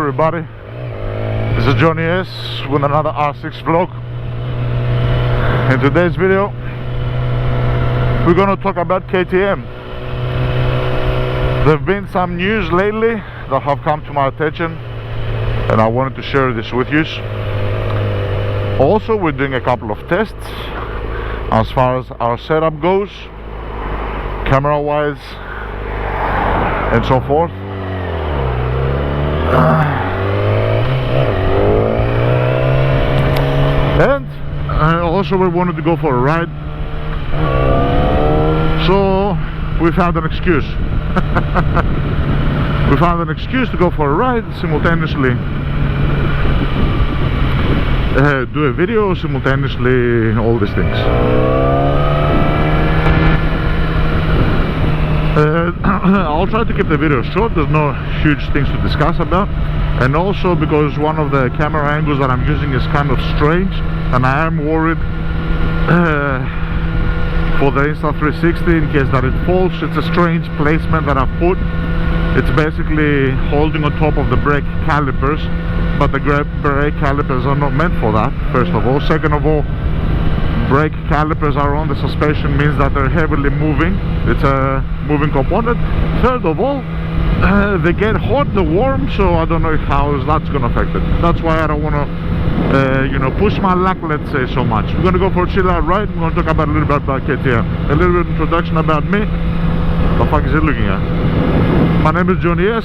everybody, this is Johnny S with another R6 vlog. In today's video we're going to talk about KTM. There have been some news lately that have come to my attention and I wanted to share this with you. Also, we're doing a couple of tests as far as our setup goes, camera wise and so forth. And also we wanted to go for a ride, so we found an excuse. We found an excuse to go for a ride, simultaneously do a video, simultaneously all these things. I'll try to keep the video short. There's no huge things to discuss about, and also because one of the camera angles that I'm using is kind of strange and I am worried for the Insta360 in case that it falls. It's a strange placement that I've put. It's basically holding on top of the brake calipers, but the brake calipers are not meant for that, first of all. Second of all, brake calipers are on the suspension, means that they're heavily moving. It's a moving component. Third of all, they get hot, they're warm, so I don't know how that's going to affect it. That's why I don't want to push my luck, let's say, so much. We're going to go for a chill out ride. We're going to talk about a little bit about KTM, a little bit of introduction about me. What the fuck is he looking at? My name is Johnny S,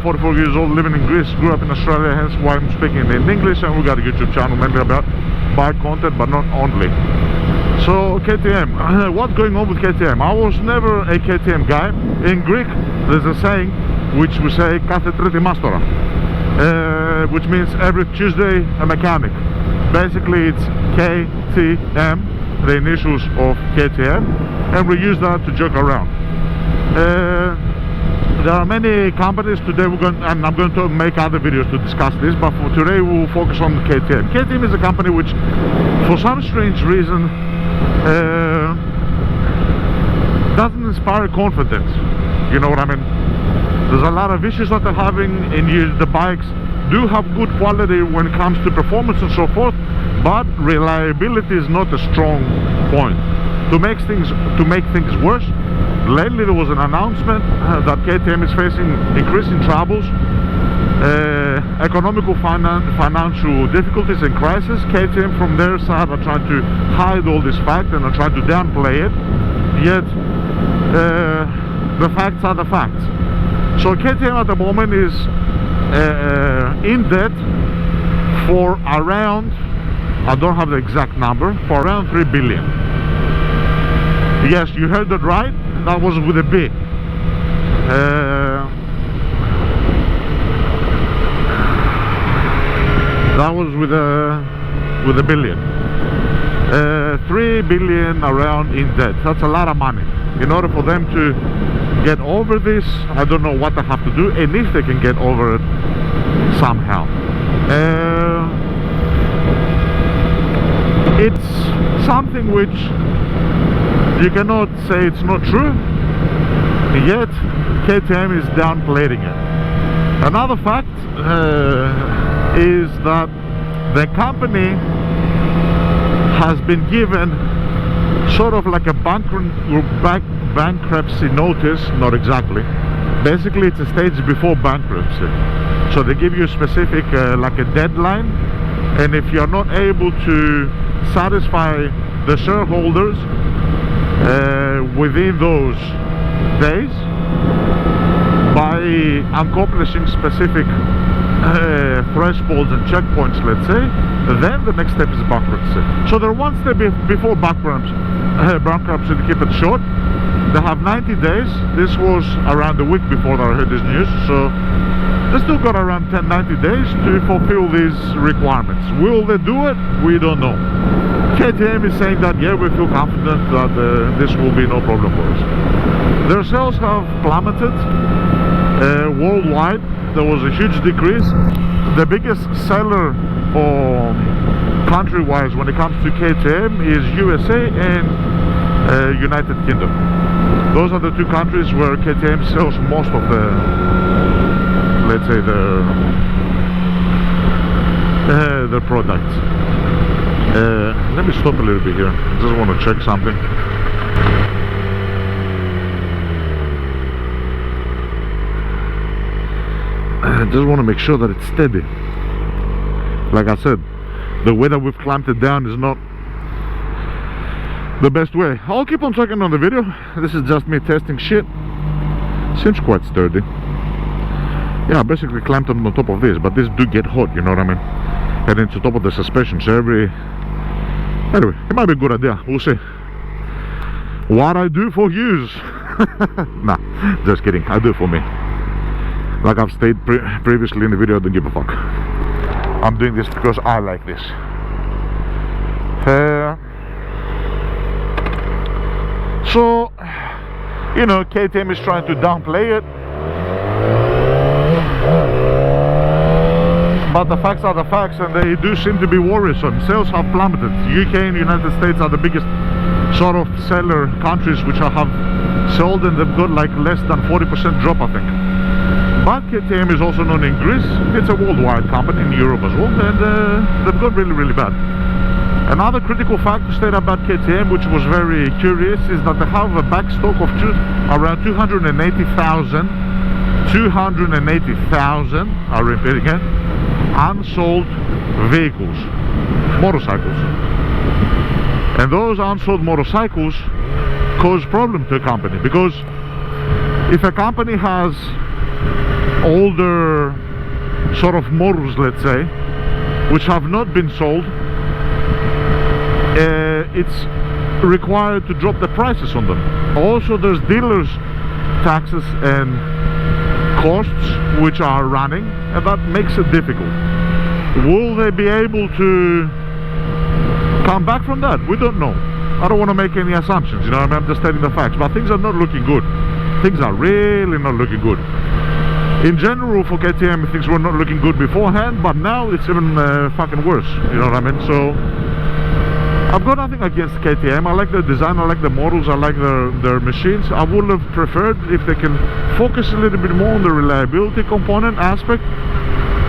44 years old, living in Greece, grew up in Australia, hence why I'm speaking in English, and we got a YouTube channel mainly about bike content, but not only. So KTM, what's going on with KTM? I was never a KTM guy. In Greek there's a saying which we say "Κάθε τρίτη μάστορα," which means every Tuesday a mechanic. Basically it's KTM, the initials of KTM, and we use that to joke around. There are many companies today, and I'm going to make other videos to discuss this, but for today we will focus on KTM. KTM is a company which, for some strange reason, doesn't inspire confidence. You know what I mean? There's a lot of issues that they're having, and the bikes do have good quality when it comes to performance and so forth, but reliability is not a strong point. To make things worse, lately there was an announcement that KTM is facing increasing troubles, economical financial difficulties and crisis. KTM from their side are trying to hide all this fact and are trying to downplay it, yet the facts are the facts. So KTM at the moment is in debt for around, I don't have the exact number, for around 3 billion. Yes, you heard that right. That was with a B. That was with a billion. 3 billion around in debt. That's a lot of money. In order for them to get over this, I don't know what they have to do, and if they can get over it somehow. It's something which you cannot say it's not true, yet KTM is downplaying it. Another fact is that the company has been given sort of like a bankruptcy notice, not exactly. Basically it's a stage before bankruptcy. So they give you a specific like a deadline, and if you're not able to satisfy the shareholders within those days by accomplishing specific thresholds and checkpoints, let's say, then the next step is bankruptcy. So they're one step before bankruptcy, to keep it short. They have 90 days. This was around a week before that I heard this news, so they still got around 90 days to fulfill these requirements. Will they do it? We don't know. KTM is saying that, yeah, we feel confident that this will be no problem for us. Their sales have plummeted worldwide. There was a huge decrease. The biggest seller country-wise when it comes to KTM is USA and United Kingdom. Those are the two countries where KTM sells most of the, let's say, the their products. Let me stop a little bit here. I just want to check something. I just want to make sure that it's steady. Like I said, the way that we've clamped it down is not the best way. I'll keep on checking on the video. This is just me testing shit. Seems quite sturdy. Yeah, I basically clamped them on top of this, but this do get hot, you know what I mean? And it's on top of the suspension, so anyway, it might be a good idea. We'll see. What I do for yous. Nah, just kidding. I do it for me. Like I've stated previously in the video, I don't give a fuck. I'm doing this because I like this. So, you know, KTM is trying to downplay it, but the facts are the facts, and they do seem to be worrisome. Sales have plummeted. UK and United States are the biggest sort of seller countries which I have sold, and they've got like less than 40% drop, I think. But KTM is also known in Greece. It's a worldwide company in Europe as well, and they've got really bad. Another critical fact to state about KTM, which was very curious, is that they have a back stock of around 280,000, I repeat again, unsold vehicles, motorcycles. And those unsold motorcycles cause problem to a company, because if a company has older sort of models, let's say, which have not been sold, it's required to drop the prices on them. Also, there's dealers' taxes and costs which are running, and that makes it difficult. Will they be able to come back from that? We don't know. I don't want to make any assumptions, you know, I'm just stating the facts, but things are not looking good. Things are really not looking good. In general, for KTM, things were not looking good beforehand, but now it's even fucking worse, you know what I mean? So I've got nothing against KTM. I like their design, I like the models, I like their machines. I would have preferred if they can focus a little bit more on the reliability component aspect.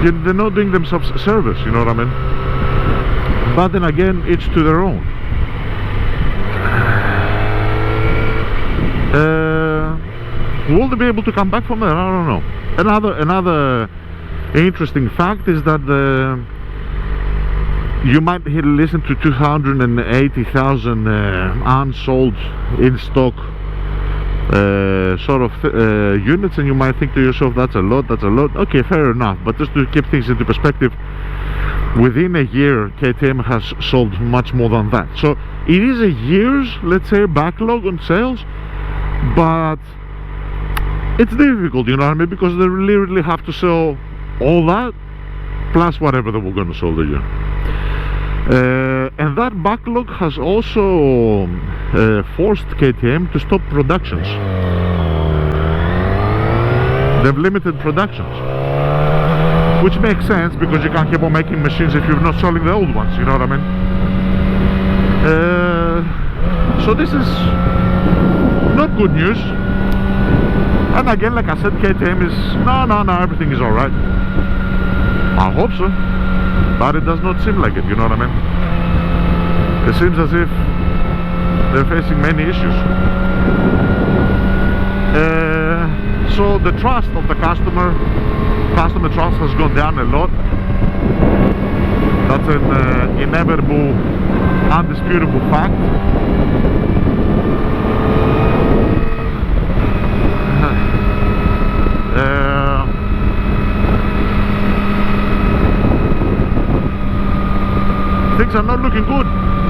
They're not doing themselves a service, you know what I mean? But then again, it's to their own. Will they be able to come back from there? I don't know. Another interesting fact is that you might listen to 280,000 unsold in stock units, and you might think to yourself, that's a lot. Okay, fair enough, but just to keep things into perspective, within a year KTM has sold much more than that. So it is a year's, let's say, backlog on sales, but it's difficult, you know what I mean, because they really have to sell all that plus whatever they were going to sell the year. And that backlog has also forced KTM to stop productions. They've limited productions, which makes sense because you can't keep on making machines if you're not selling the old ones, you know what I mean? So this is not good news. And again, like I said, KTM is no, everything is alright. I hope so, but it does not seem like it, you know what I mean? It seems as if they're facing many issues. So the trust of the customer trust has gone down a lot. That's an inevitable, undisputable fact. Things are not looking good.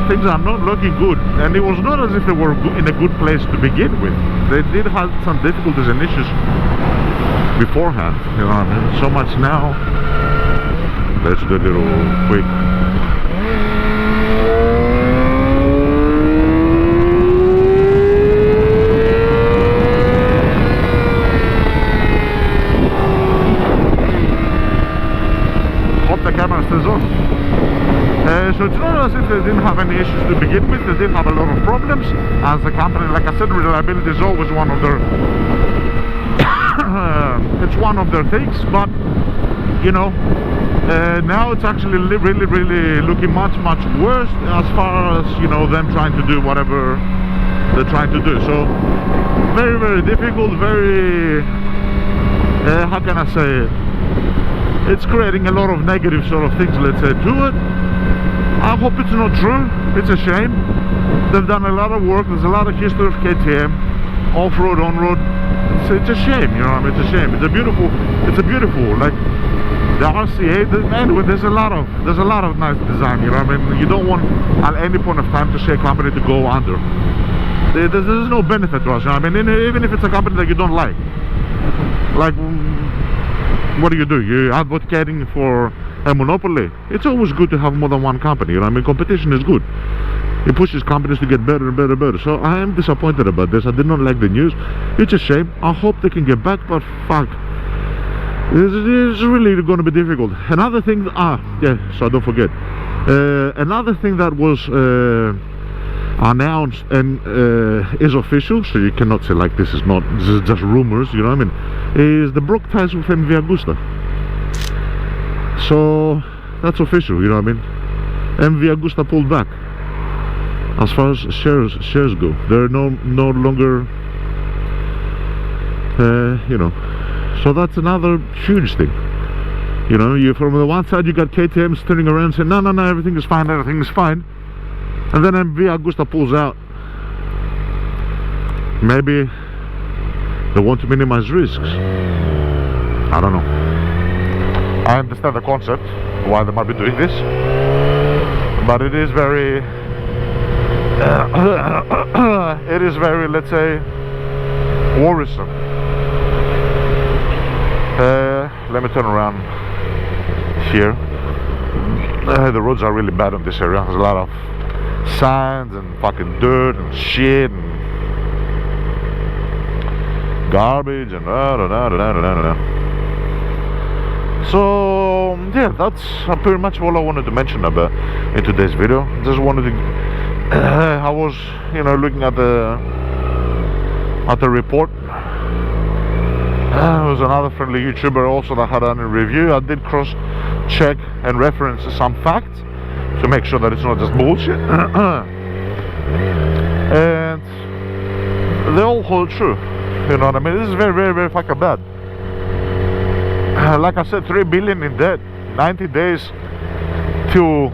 Things are not looking good, and it was not as if they were in a good place to begin with. They did have some difficulties and issues beforehand, you know what I mean? So much now. Let's do a little quick. Hope the camera stays on. So it's not as if they didn't have any issues to begin with. They did have a lot of problems as a company. Like I said, reliability is always one of their it's one of their things, but you know, Now it's actually really looking much worse as far as, you know, them trying to do whatever they're trying to do. So very difficult, very how can I say it? It's creating a lot of negative sort of things, let's say, to it. I hope it's not true. It's a shame. They've done a lot of work. There's a lot of history of KTM, off-road, on-road. It's a shame, you know what I mean? It's a shame. It's a beautiful, like the RCA. Anyway, there's a lot of nice design, you know what I mean? You don't want at any point of time to see a company to go under. There's no benefit to us, you know what I mean? Even if it's a company that you don't like, what do? You're advocating for a monopoly. It's always good to have more than one company, you know what I mean? Competition is good. It pushes companies to get better and better. So I am disappointed about this. I did not like the news. It's a shame. I hope they can get back, but fuck, it's really going to be difficult. Another thing, yeah, so I don't forget, another thing that was announced and is official, so you cannot say like this is just rumors, you know what I mean, is the broke ties with MV Agusta. So that's official, you know what I mean. MV Agusta pulled back as far as shares go. They're no longer you know, so that's another huge thing. You know, you from the one side you got KTM turning around and saying no, everything is fine, and then MV Agusta pulls out. Maybe they want to minimize risks. I don't know. I understand the concept, why they might be doing this, but it is very let's say, worrisome. Let me turn around here. The roads are really bad on this area. There's a lot of sands and fucking dirt and shit and garbage and So yeah, that's pretty much all I wanted to mention about in today's video. Just wanted to I was, you know, looking at the report. There was another friendly YouTuber also that had done a review. I did cross-check and reference some facts to make sure that it's not just bullshit. And they all hold true. You know what I mean? This is very fucking bad. Like I said, 3 billion in debt, 90 days to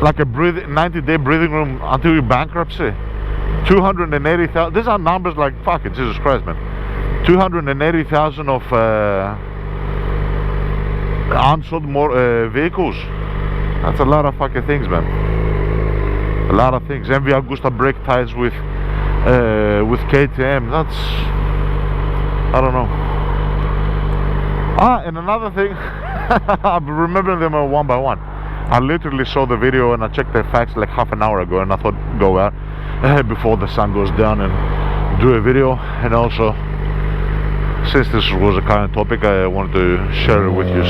like a 90-day breathing room until your bankruptcy. 280,000. These are numbers like fucking Jesus Christ, man. 280,000 of unsold vehicles. That's a lot of fucking things, man. A lot of things. MV Agusta brake ties with KTM. That's, I don't know. And another thing, I'm remembering them one by one. I literally saw the video and I checked the facts like half an hour ago, and I thought go out before the sun goes down and do a video. And also, since this was a current topic, I wanted to share it with you.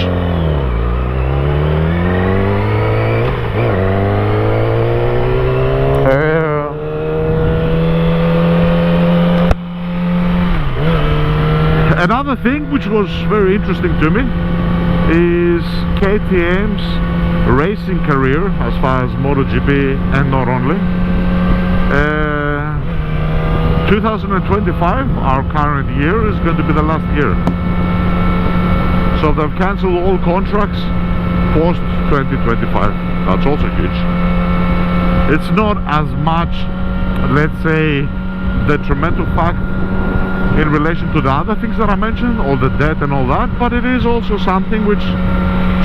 Another thing which was very interesting to me is KTM's racing career as far as MotoGP, and not only. 2025, our current year, is going to be the last year. So they've cancelled all contracts post 2025. That's also huge. It's not as much, let's say, detrimental fact in relation to the other things that I mentioned, all the debt and all that, but it is also something which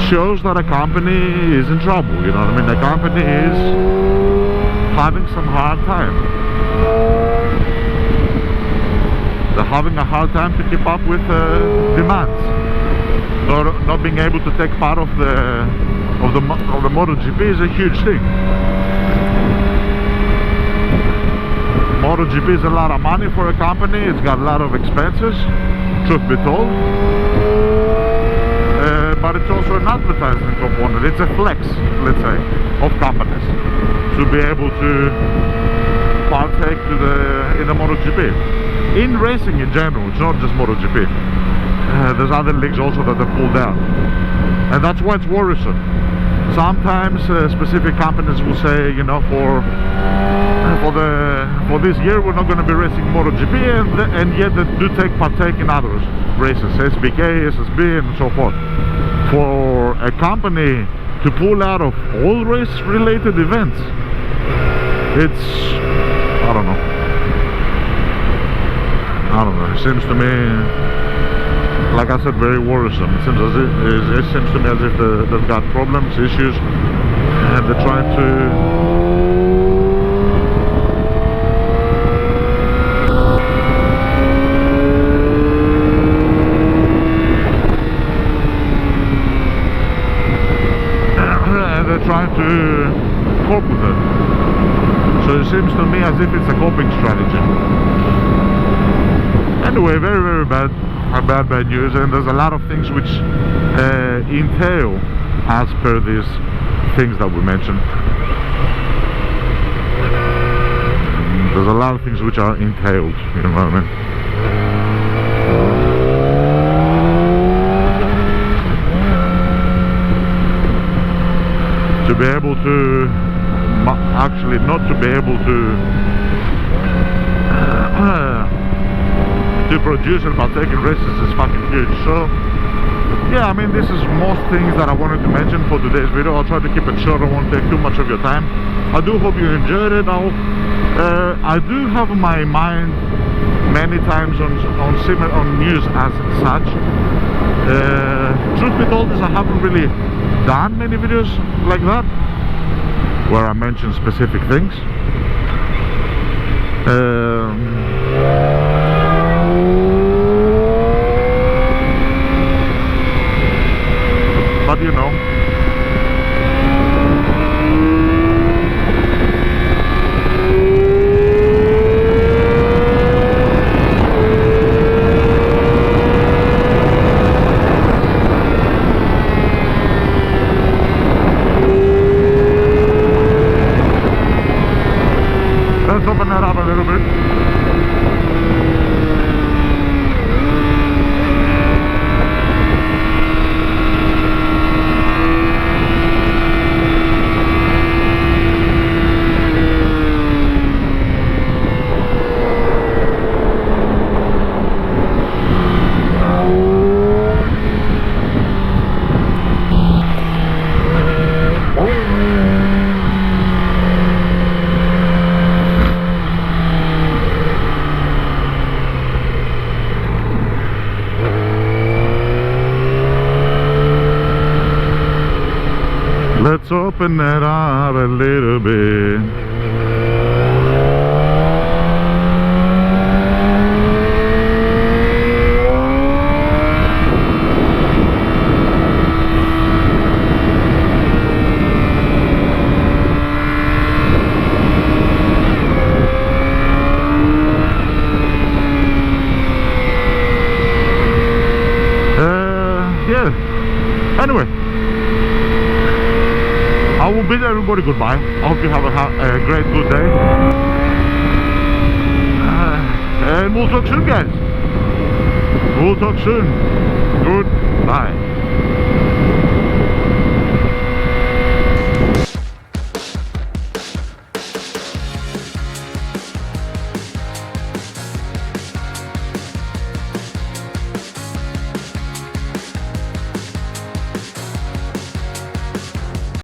shows that a company is in trouble, you know what I mean? The company is having some hard time. They're having a hard time to keep up with demands. Not being able to take part of the MotoGP is a huge thing. MotoGP is a lot of money for a company. It's got a lot of expenses, truth be told. But it's also an advertising component. It's a flex, let's say, of companies to be able to partake in the MotoGP. In racing in general, it's not just MotoGP. There's other leagues also that have pulled out. and that's why it's worrisome. Sometimes specific companies will say, you know, for this year we're not going to be racing MotoGP, and yet they do partake in other races, SBK, SSB, and so forth. For a company to pull out of all race-related events, it's, I don't know. It seems to me, like I said, very worrisome. It seems to me as if they've got problems, issues, and they're trying to cope with it. So it seems to me as if it's a coping strategy. Anyway, very, very bad news, and there's a lot of things which entail as per these things that we mentioned. There's a lot of things which are entailed, you know what I mean? To be able to, actually not to be able to produce and partake in races is fucking huge. So yeah, I mean, this is most things that I wanted to mention for today's video. I'll try to keep it short, I won't take too much of your time. I do hope you enjoyed it. I do have my mind many times on news as such. Truth be told is I haven't really done many videos like that where I mention specific things. But you know, let's open that up a little bit. Let's open it up a little bit. Yeah. Anyway, I will bid everybody goodbye. I hope you have a great, good day. And we'll talk soon, guys. We'll talk soon. Goodbye.